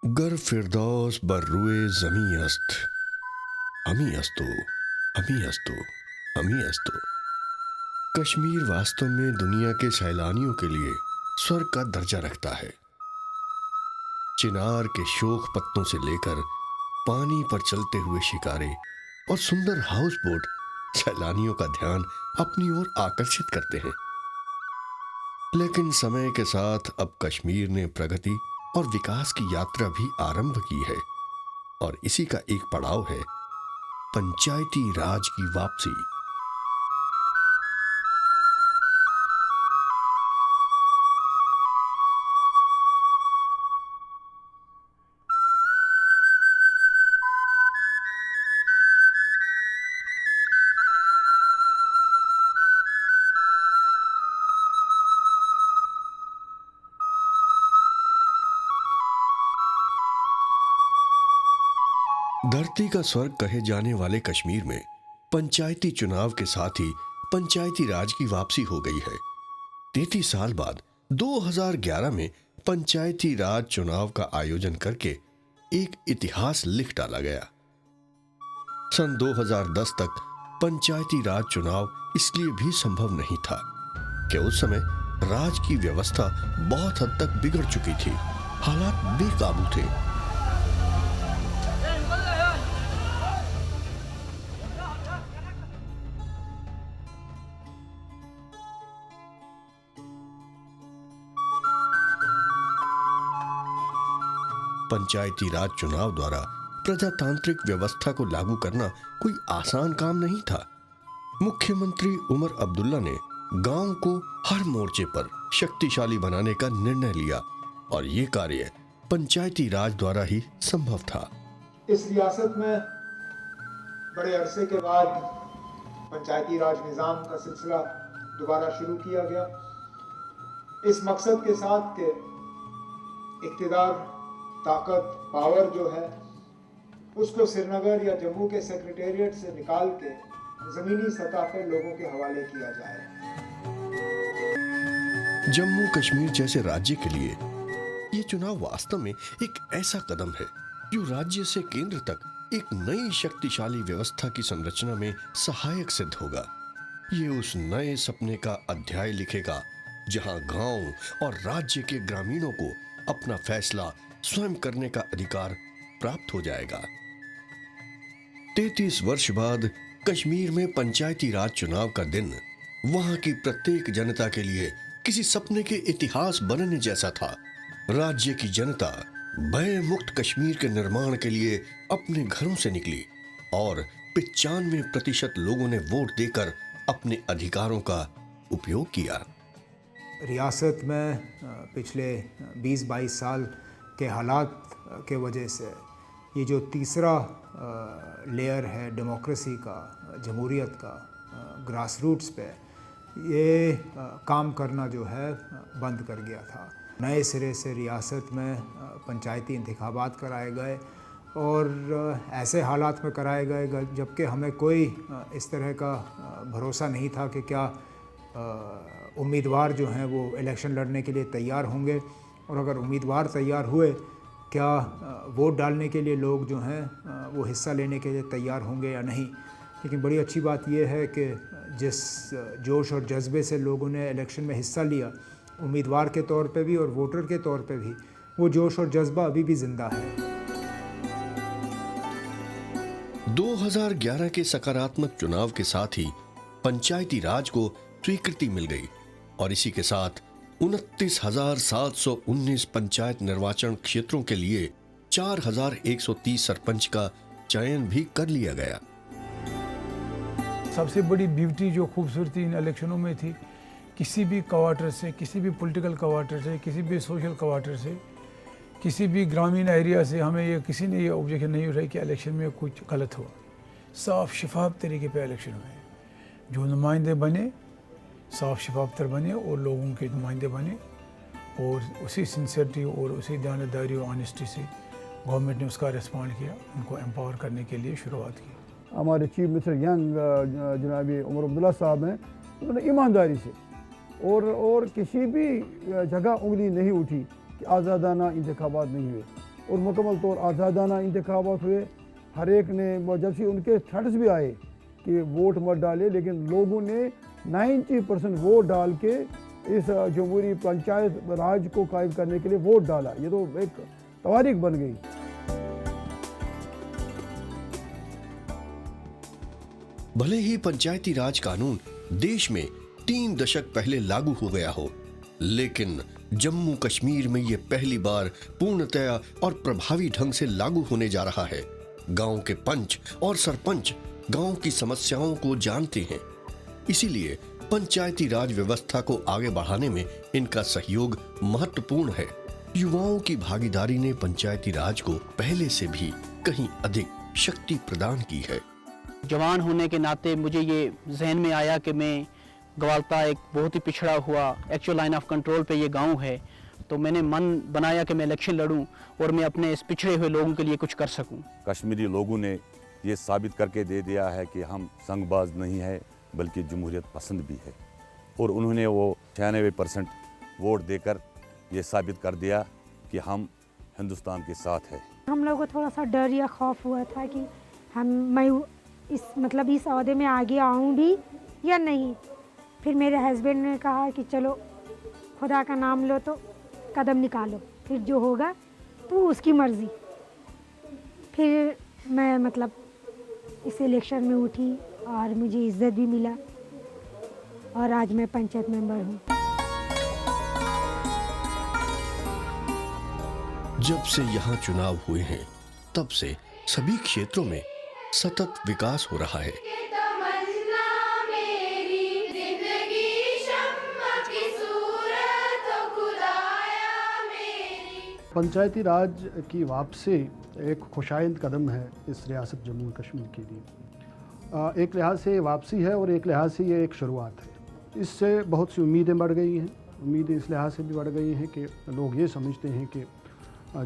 गर फिरदौस बर रुए जमी अस्त, हमी अस्तो, हमी अस्तो, हमी अस्तो। कश्मीर वास्तव में दुनिया के सैलानियों के लिए स्वर्ग का दर्जा रखता है। चिनार के शोख पत्तों से लेकर पानी पर चलते हुए शिकारे और सुंदर हाउस बोट सैलानियों का ध्यान अपनी ओर आकर्षित करते हैं। लेकिन समय के साथ अब कश्मीर ने प्रगति और विकास की यात्रा भी आरंभ की है, और इसी का एक पड़ाव है पंचायती राज की वापसी। धरती का स्वर्ग कहे जाने वाले कश्मीर में पंचायती चुनाव के साथ ही पंचायती राज की वापसी हो गई है। 33 साल बाद 2011 में पंचायती राज चुनाव का आयोजन करके एक इतिहास लिख डाला गया। सन 2010 तक पंचायती राज चुनाव इसलिए भी संभव नहीं था कि उस समय राज की व्यवस्था बहुत हद तक बिगड़ चुकी थी, हालात बेकाबू थे। पंचायती राज चुनाव द्वारा प्रजातांत्रिक व्यवस्था को लागू करना कोई आसान काम नहीं था। मुख्यमंत्री उमर अब्दुल्ला ने गांव को हर मोर्चे पर शक्तिशाली बनाने का निर्णय लिया, और ये कार्य पंचायती राज द्वारा ही संभव था। इस रियासत में बड़े अरसे के बाद पंचायती राज निज़ाम का सिलसिला दोबारा शुरू किया गया, इस मकसद के साथ कि इक़्तिदार, ताकत, पावर जो है उसको श्रीनगर या जम्मू के सेक्रेटेरिएट से निकाल के जमीनी सतह पर लोगों के हवाले किया जाए। जम्मू कश्मीर जैसे राज्य के लिए ये चुनाव वास्तव में एक ऐसा कदम है जो राज्य से केंद्र तक एक नई शक्तिशाली व्यवस्था की संरचना में सहायक सिद्ध होगा। ये उस नए सपने का अध्याय लिखेगा जहां गांव और राज्य के ग्रामीणों को अपना फैसला स्वयं करने का अधिकार प्राप्त हो जाएगा। 33 वर्ष बाद कश्मीर में पंचायती राज चुनाव का दिन वहां की प्रत्येक जनता के लिए किसी सपने के इतिहास बनने जैसा था। राज्य की जनता भय मुक्त कश्मीर के निर्माण के लिए अपने घरों से निकली, और 95% लोगों ने वोट देकर अपने अधिकारों का उपयोग किया। रियासत में पिछले 20-22 साल के हालात के वजह से ये जो तीसरा लेयर है डेमोक्रेसी का, जमहूरियत का, ग्रास रूट्स पे ये काम करना जो है बंद कर गया था। नए सिरे से रियासत में पंचायती इंतखाबात कराए गए, और ऐसे हालात में कराए गए जबकि हमें कोई इस तरह का भरोसा नहीं था कि क्या उम्मीदवार जो हैं वो इलेक्शन लड़ने के लिए तैयार होंगे, और अगर उम्मीदवार तैयार हुए क्या वोट डालने के लिए लोग जो हैं वो हिस्सा लेने के लिए तैयार होंगे या नहीं। लेकिन बड़ी अच्छी बात यह है कि जिस जोश और जज्बे से लोगों ने इलेक्शन में हिस्सा लिया, उम्मीदवार के तौर पे भी और वोटर के तौर पे भी, वो जोश और जज्बा अभी भी ज़िंदा है। 2011 के सकारात्मक चुनाव के साथ ही पंचायती राज को स्वीकृति मिल गई, और इसी के साथ 29,719 पंचायत निर्वाचन क्षेत्रों के लिए 4,130 सरपंच का चयन भी कर लिया गया। सबसे बड़ी ब्यूटी जो खूबसूरती इन इलेक्शनों में थी, किसी भी क्वार्टर से, किसी भी पॉलिटिकल क्वार्टर से, किसी भी सोशल क्वार्टर से, किसी भी ग्रामीण एरिया से किसी ने ये ऑब्जेक्शन नहीं उठाई कि इलेक्शन में कुछ गलत हुआ। साफ शफाफ तरीके पे इलेक्शन हुए, जो नुमाइंदे बने साफ शफाफतर बने और लोगों के नुमाइंदे बने, और उसी सिंसियरिटी और उसी दानदारी और ऑनेस्टी से गवर्नमेंट ने उसका रिस्पॉन्ड किया, उनको एम्पावर करने के लिए शुरुआत की। हमारे चीफ मिनिस्टर यंग जनाब उमर अब्दुल्ला साहब हैं, उन्होंने ईमानदारी से और किसी भी जगह उंगली नहीं उठी कि आज़ादाना इंतखाबात नहीं हुए। और मुकम्मल तौर आज़ादाना इंतखाबात हुए। हर एक ने जब से उनके थ्रेट्स भी आए कि वोट मत डाले, लेकिन लोगों ने 90% वोट डाल के इस जमहूरी पंचायत राज को कायम करने के लिए वोट डाला। ये तो एक तवारीख बन गई। भले ही पंचायती राज कानून देश में 3 दशक पहले लागू हो गया हो, लेकिन जम्मू कश्मीर में ये पहली बार पूर्णतया और प्रभावी ढंग से लागू होने जा रहा है। गांव के पंच और सरपंच गांव की समस्याओं को जानते हैं, इसीलिए पंचायती राज व्यवस्था को आगे बढ़ाने में इनका सहयोग महत्वपूर्ण है। युवाओं की भागीदारी ने पंचायती राज को पहले से भी कहीं अधिक शक्ति प्रदान की है। जवान होने के नाते मुझे ये जहन में आया कि मैं ग्वालता एक बहुत ही पिछड़ा हुआ एक्चुअल लाइन ऑफ कंट्रोल पे ये गांव है, तो मैंने मन बनाया कि मैं इलेक्शन लड़ूं और मैं अपने इस पिछड़े हुए लोगों के लिए कुछ कर सकूं। कश्मीरी लोगों ने ये साबित करके दे दिया है कि हम संगबाज नहीं है बल्कि जमहूरियत पसंद भी है, और उन्होंने वो 96% वोट देकर ये साबित कर दिया कि हम हिंदुस्तान के साथ है। हम लोगों को थोड़ा सा डर या खौफ हुआ था कि मैं इस ओहदे में आगे आऊं भी या नहीं। फिर मेरे हस्बैंड ने कहा कि चलो खुदा का नाम लो तो कदम निकालो, फिर जो होगा तो उसकी मर्ज़ी। फिर मैं इस इलेक्शन में उठी और मुझे इज़्ज़त भी मिला और आज मैं पंचायत मेंबर हूँ। जब से यहाँ चुनाव हुए हैं तब से सभी क्षेत्रों में सतत विकास हो रहा है। पंचायती राज की वापसी एक खुशाइंद कदम है इस रियासत जम्मू कश्मीर के लिए। एक लिहाज से ये वापसी है और एक लिहाज से ये एक शुरुआत है। इससे बहुत सी उम्मीदें बढ़ गई हैं। उम्मीदें इस लिहाज से भी बढ़ गई हैं कि लोग ये समझते हैं कि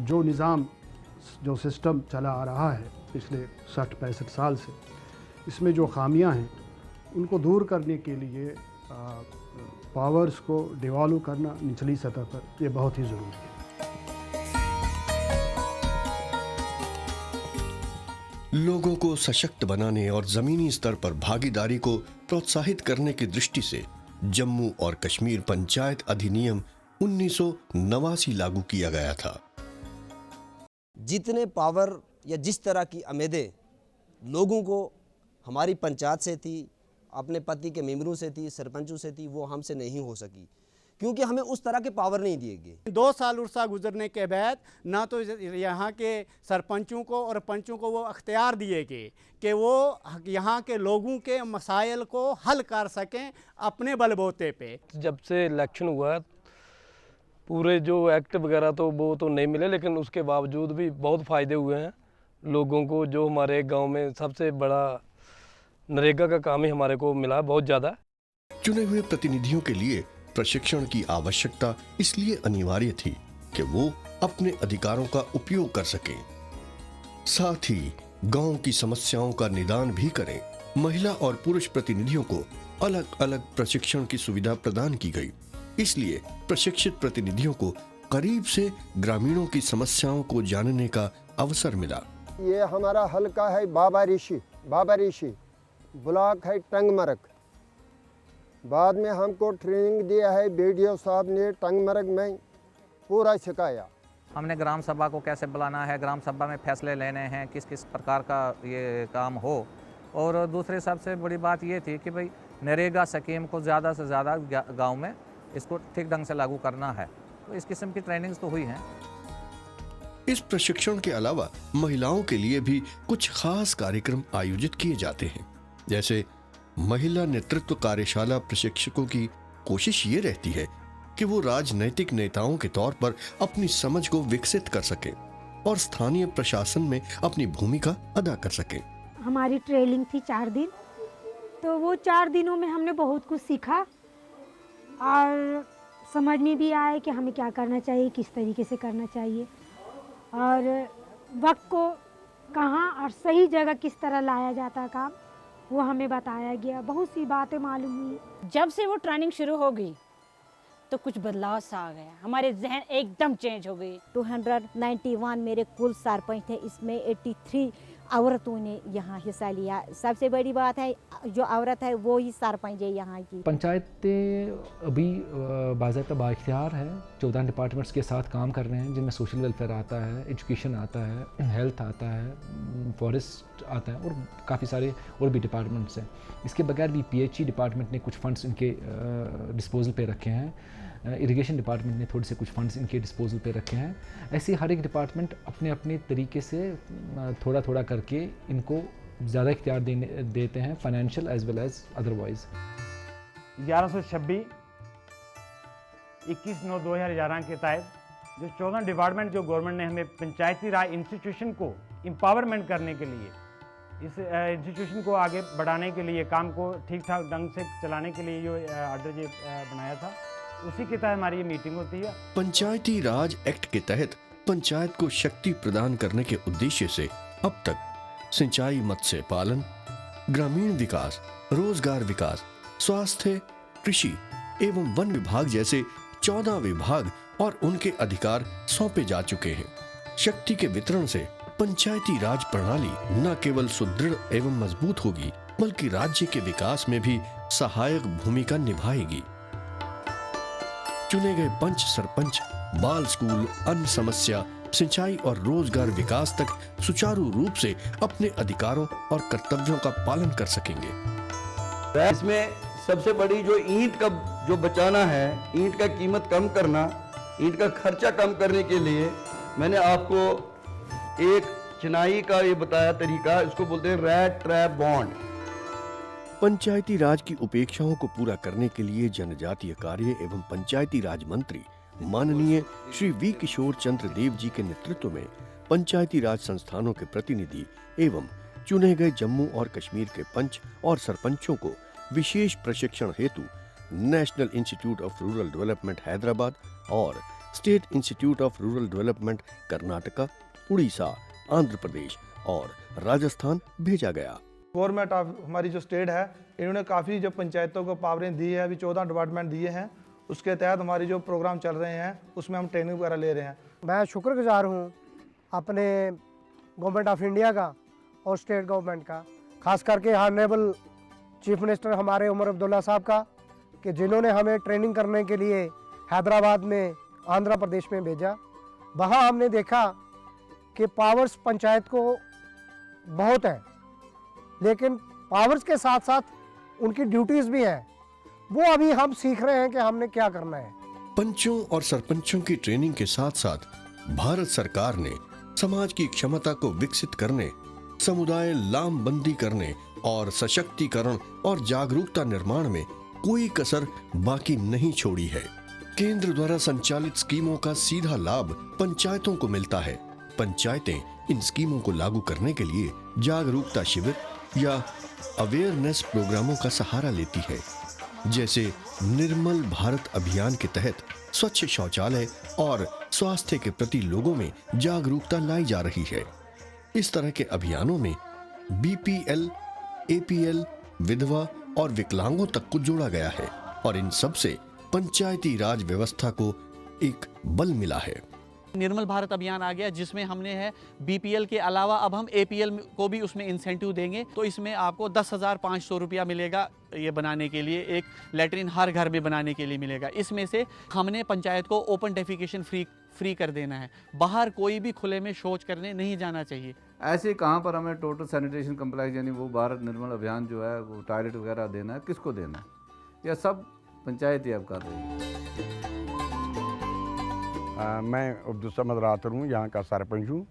जो निज़ाम, जो सिस्टम चला आ रहा है पिछले 60-65 साल से, इसमें जो खामियां हैं उनको दूर करने के लिए पावर्स को डिवॉल्व करना निचली सतह पर, ये बहुत ही ज़रूरी है। लोगों को सशक्त बनाने और जमीनी स्तर पर भागीदारी को प्रोत्साहित करने की दृष्टि से जम्मू और कश्मीर पंचायत अधिनियम 1989 लागू किया गया था। जितने पावर या जिस तरह की उम्मीदें लोगों को हमारी पंचायत से थी, अपने पति के मेंबरों से थी, सरपंचों से थी, वो हमसे नहीं हो सकी क्योंकि हमें उस तरह के पावर नहीं दिए गए। 2 साल उर्सा गुजरने के बाद ना तो यहाँ के सरपंचों को और पंचों को वो अख्तियार दिए गए कि वो यहाँ के लोगों के मसाइल को हल कर सकें अपने बलबूते पे। जब से इलेक्शन हुआ पूरे जो एक्ट वगैरह तो वो तो नहीं मिले, लेकिन उसके बावजूद भी बहुत फ़ायदे हुए हैं लोगों को। जो हमारे गांव में सबसे बड़ा नरेगा का काम ही हमारे को मिला बहुत ज़्यादा। चुने हुए प्रतिनिधियों के लिए प्रशिक्षण की आवश्यकता इसलिए अनिवार्य थी कि वो अपने अधिकारों का उपयोग कर सकें, साथ ही गांव की समस्याओं का निदान भी करें। महिला और पुरुष प्रतिनिधियों को अलग अलग प्रशिक्षण की सुविधा प्रदान की गई, इसलिए प्रशिक्षित प्रतिनिधियों को करीब से ग्रामीणों की समस्याओं को जानने का अवसर मिला। ये हमारा हल्का है बाबा ऋषि ब्लॉक है टंगमरग। बाद में हमको ट्रेनिंग दिया है बीडीओ साहब ने, टंगमरग में पूरा सिखाया। हमने ग्राम सभा को कैसे बुलाना है, ग्राम सभा में फैसले लेने हैं, किस किस प्रकार का ये काम हो। और दूसरी सबसे बड़ी बात ये थी कि भाई नरेगा स्कीम को ज़्यादा से ज़्यादा गांव में इसको ठीक ढंग से लागू करना है। तो इस किस्म की ट्रेनिंग्स तो हुई हैं। इस प्रशिक्षण के अलावा महिलाओं के लिए भी कुछ खास कार्यक्रम आयोजित किए जाते हैं, जैसे महिला नेतृत्व कार्यशाला। प्रशिक्षकों की कोशिश ये रहती है कि वो राजनैतिक नेताओं के तौर पर अपनी समझ को विकसित कर सके और स्थानीय प्रशासन में अपनी भूमिका अदा कर सके। हमारी ट्रेनिंग थी 4 दिन, तो वो 4 दिनों में हमने बहुत कुछ सीखा और समझ में भी आया कि हमें क्या करना चाहिए, किस तरीके से करना चाहिए और वक्त को कहाँ और सही जगह किस तरह लाया जाता काम, वो हमें बताया गया। बहुत सी बातें मालूम हुई। जब से वो ट्रेनिंग शुरू हो गई तो कुछ बदलाव सा आ गया, हमारे जहन एकदम चेंज हो गए। 291 मेरे कुल सरपंच थे, इसमें 83 औरतों ने यहाँ हिस्सा लिया। सबसे बड़ी बात है जो औरत है वो ही सरपंच है यहाँ की। पंचायतें अभी बाज़ाब्ता बाइख्तियार है, 14 डिपार्टमेंट्स के साथ काम कर रहे हैं, जिनमें सोशल वेलफेयर आता है, एजुकेशन आता है, हेल्थ आता है, फॉरेस्ट आता है और काफ़ी सारे और भी डिपार्टमेंट्स हैं। इसके बगैर भी PHE डिपार्टमेंट ने कुछ फंड्स इनके डिस्पोजल पे रखे हैं, इरिगेशन डिपार्टमेंट ने थोड़े से कुछ फंड्स इनके डिस्पोजल पे रखे हैं। ऐसे हर एक डिपार्टमेंट अपने अपने तरीके से थोड़ा थोड़ा करके इनको ज़्यादा इख्तियार देते हैं, financial as well as otherwise. 1126 21/9/2011 के तहत जो 14 डिपार्टमेंट जो गवर्नमेंट ने हमें पंचायती राज इंस्टीट्यूशन को एम्पावरमेंट करने के लिए, इस इंस्टीट्यूशन को आगे बढ़ाने के लिए, काम को ठीक ठाक ढंग से चलाने के लिए जो ऑर्डर ये बनाया था, उसी के तहत हमारी ये मीटिंग होती है। पंचायती राज एक्ट के तहत पंचायत को शक्ति प्रदान करने के उद्देश्य से अब तक सिंचाई, मत्स्य पालन, ग्रामीण विकास, रोजगार विकास, स्वास्थ्य, कृषि एवं वन विभाग जैसे 14 विभाग और उनके अधिकार सौंपे जा चुके हैं। शक्ति के वितरण से पंचायती राज प्रणाली न केवल सुदृढ़ एवं मजबूत होगी, बल्कि राज्य के विकास में भी सहायक भूमिका निभाएगी। चुने गए पंच, सरपंच बाल स्कूल, अन्न समस्या, सिंचाई और रोजगार विकास तक सुचारू रूप से अपने अधिकारों और कर्तव्यों का पालन कर सकेंगे। इसमें सबसे बड़ी जो ईंट का जो बचाना है, ईंट का कीमत कम करना, ईंट का खर्चा कम करने के लिए मैंने आपको एक चिनाई का ये बताया तरीका, इसको बोलते हैं रैट ट्रैप बॉन्ड। पंचायती राज की उपेक्षाओं को पूरा करने के लिए जनजातीय कार्य एवं पंचायती राज मंत्री माननीय श्री वी किशोर चंद्र देव जी के नेतृत्व में पंचायती राज संस्थानों के प्रतिनिधि एवं चुने गए जम्मू और कश्मीर के पंच और सरपंचों को विशेष प्रशिक्षण हेतु national institute of rural development Hyderabad और state institute of rural development Karnataka, Orissa, Andhra Pradesh और राजस्थान भेजा गया। गवर्नमेंट ऑफ हमारी जो स्टेट है, इन्होंने काफ़ी जो पंचायतों को पावरें दी है, अभी 14 डिपार्टमेंट दिए हैं, उसके तहत हमारी जो प्रोग्राम चल रहे हैं उसमें हम ट्रेनिंग वगैरह ले रहे हैं। मैं शुक्रगुजार हूँ अपने गवर्नमेंट ऑफ इंडिया का और स्टेट गवर्नमेंट का, खास करके ऑनरेबल चीफ मिनिस्टर हमारे उमर अब्दुल्ला साहब का, कि जिन्होंने हमें ट्रेनिंग करने के लिए हैदराबाद में, आंध्र प्रदेश में भेजा। वहाँ हमने देखा कि पावर्स पंचायत को बहुत हैं, लेकिन पावर्स के साथ साथ उनकी ड्यूटीज़ भी हैं। वो अभी हम सीख रहे हैं कि हमने क्या करना है। पंचों और सरपंचों की ट्रेनिंग के साथ साथ भारत सरकार ने समाज की क्षमता को विकसित करने, समुदाय लामबंदी करने और सशक्तिकरण और जागरूकता निर्माण में कोई कसर बाकी नहीं छोड़ी है। केंद्र द्वारा संचालित स्कीमों का सीधा लाभ पंचायतों को मिलता है। पंचायतें इन स्कीमों को लागू करने के लिए जागरूकता शिविर या अवेयरनेस प्रोग्रामों का सहारा लेती है, जैसे निर्मल भारत अभियान के तहत स्वच्छ शौचालय और स्वास्थ्य के प्रति लोगों में जागरूकता लाई जा रही है। इस तरह के अभियानों में BPL, APL, विधवा और विकलांगों तक को जोड़ा गया है और इन सब से पंचायती राज व्यवस्था को एक बल मिला है। निर्मल भारत अभियान आ गया, जिसमें हमने है BPL के अलावा अब हम APL को भी उसमें इंसेंटिव देंगे। तो इसमें आपको 10,500 रुपया मिलेगा ये बनाने के लिए, एक लेटरिन हर घर में बनाने के लिए मिलेगा। इसमें से हमने पंचायत को ओपन डेफिकेशन फ्री कर देना है, बाहर कोई भी खुले में शौच करने नहीं जाना चाहिए। ऐसे कहाँ पर हमें टोटल सैनिटेशन कम्प्लेक्स यानी वो भारत निर्मल अभियान जो है वो टॉयलेट वगैरह देना है, किसको देना है? यह सब पंचायत ही अब कर रही है। मैं अब्दुल समद रातर हूँ, यहाँ का सरपंच हूँ।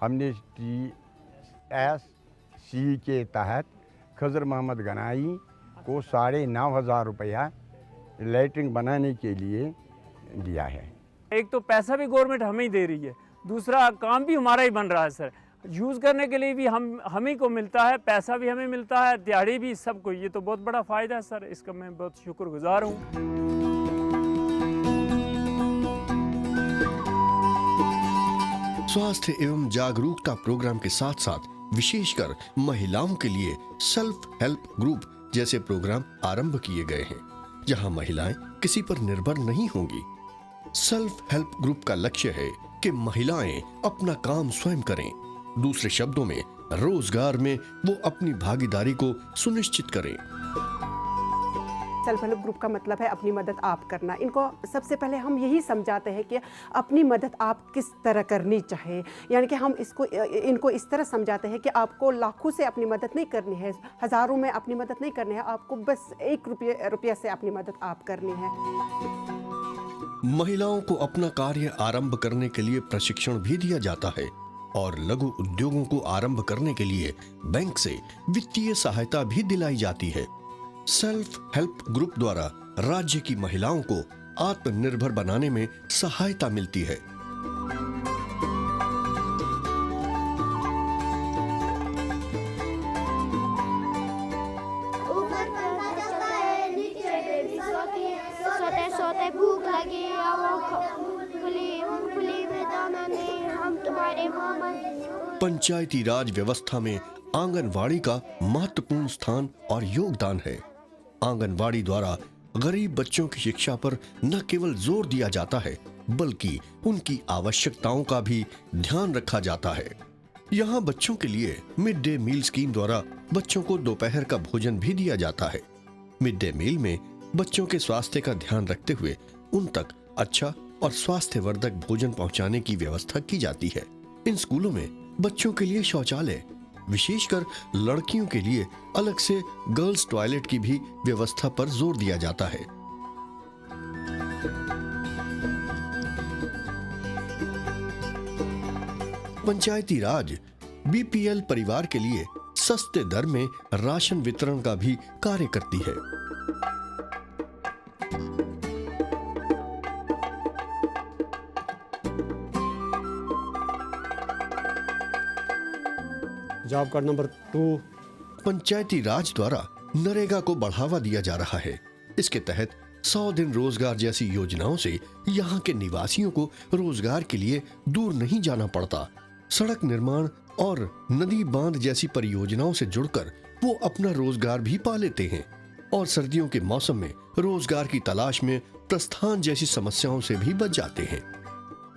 हमने TSC के तहत खजर मोहम्मद गनाई को 9,500 रुपया लैट्रिन बनाने के लिए दिया है। एक तो पैसा भी गवर्नमेंट हमें ही दे रही है, दूसरा काम भी हमारा ही बन रहा है सर। यूज़ करने के लिए भी हम ही को मिलता है, पैसा भी हमें मिलता है, दिहाड़ी भी सबको। ये तो बहुत बड़ा फ़ायदा है सर, इसका मैं बहुत शुक्रगुजार हूँ। स्वास्थ्य एवं जागरूकता प्रोग्राम के साथ साथ विशेषकर महिलाओं के लिए सेल्फ हेल्प ग्रुप जैसे प्रोग्राम आरंभ किए गए हैं। जहां महिलाएं किसी पर निर्भर नहीं होंगी। सेल्फ हेल्प ग्रुप का लक्ष्य है कि महिलाएं अपना काम स्वयं करें। दूसरे शब्दों में, रोजगार में वो अपनी भागीदारी को सुनिश्चित करें। सेल्फ हेल्प ग्रुप का मतलब है अपनी मदद आप करना। इनको सबसे पहले हम यही समझाते हैं कि अपनी मदद आप किस तरह करनी चाहिए, यानी कि हम इनको इस तरह समझाते हैं कि आपको लाखों से अपनी मदद नहीं करनी है, हज़ारों में अपनी मदद नहीं करनी है, आपको बस 1 रुपये से अपनी मदद आप करनी है। महिलाओं को अपना कार्य आरंभ करने के लिए प्रशिक्षण भी दिया जाता है और लघु उद्योगों को आरंभ करने के लिए बैंक से वित्तीय सहायता भी दिलाई जाती है। सेल्फ हेल्प ग्रुप द्वारा राज्य की महिलाओं को आत्मनिर्भर बनाने में सहायता मिलती है। सोते भूख लगी मूंगफली में दाना नहीं, हम तुम्हारे पंचायती राज व्यवस्था में आंगनवाड़ी का महत्वपूर्ण स्थान और योगदान है। आंगनवाड़ी द्वारा गरीब बच्चों की शिक्षा पर न केवल जोर दिया जाता है, बल्कि उनकी आवश्यकताओं का भी ध्यान रखा जाता है। यहाँ बच्चों के लिए मिड डे मील स्कीम द्वारा बच्चों को दोपहर का भोजन भी दिया जाता है। मिड डे मील में बच्चों के स्वास्थ्य का ध्यान रखते हुए उन तक अच्छा और स्वास्थ्यवर्धक भोजन पहुंचाने की व्यवस्था की जाती है। इन स्कूलों में बच्चों के लिए शौचालय, विशेषकर लड़कियों के लिए अलग से गर्ल्स टॉयलेट की भी व्यवस्था पर जोर दिया जाता है। पंचायती राज बीपीएल परिवार के लिए सस्ते दर में राशन वितरण का भी कार्य करती है। Job card number 2। पंचायती राज द्वारा नरेगा को बढ़ावा दिया जा रहा है। इसके तहत 100 दिन रोजगार जैसी योजनाओं से यहाँ के निवासियों को रोजगार के लिए दूर नहीं जाना पड़ता। सड़क निर्माण और नदी बांध जैसी परियोजनाओं से जुड़कर वो अपना रोजगार भी पा लेते हैं और सर्दियों के मौसम में रोजगार की तलाश में प्रस्थान जैसी समस्याओं से भी बच जाते हैं।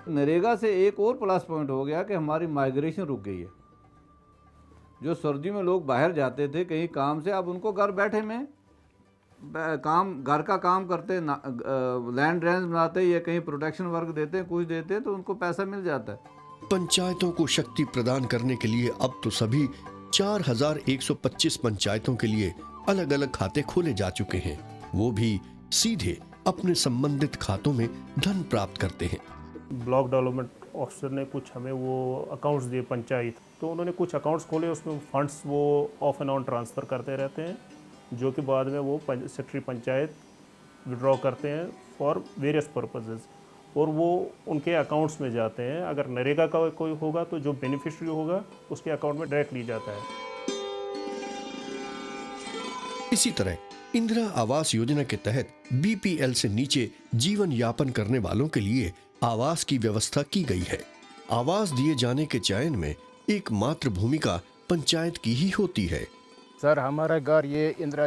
नरेगा से एक और प्लस पॉइंट हो गया कि हमारी माइग्रेशन रुक गई है। जो सर्दियों में लोग बाहर जाते थे कहीं काम से, अब उनको घर बैठे में घर का काम करते, लैंड ड्रेन्स बनाते या कहीं प्रोटेक्शन वर्क देते, कुछ देते तो उनको पैसा मिल जाता है। पंचायतों को शक्ति प्रदान करने के लिए अब तो सभी 4125 पंचायतों के लिए अलग अलग खाते खोले जा चुके हैं। वो भी सीधे अपने संबंधित खातों में धन प्राप्त करते हैं। ब्लॉक डेवलपमेंट ऑफिसर ने कुछ हमें वो अकाउंट्स दिए पंचायत, तो उन्होंने कुछ अकाउंट्स खोले, उसमें फंड्स वो ऑफ एंड ऑन ट्रांसफ़र करते रहते हैं, जो कि बाद में वो सेक्रेटरी पंचायत विड्रॉ करते हैं फॉर वेरियस पर्पसेस और वो उनके अकाउंट्स में जाते हैं। अगर नरेगा का कोई होगा तो जो बेनिफिशियरी होगा उसके अकाउंट में डायरेक्ट ली जाता है। इसी तरह इंदिरा आवास योजना के तहत बीपीएल से नीचे जीवन यापन करने वालों के लिए आवास की व्यवस्था की गई है। आवास दिए जाने के चयन में एकमात्र भूमिका पंचायत की ही होती है। सर, हमारा घर ये इंदिरा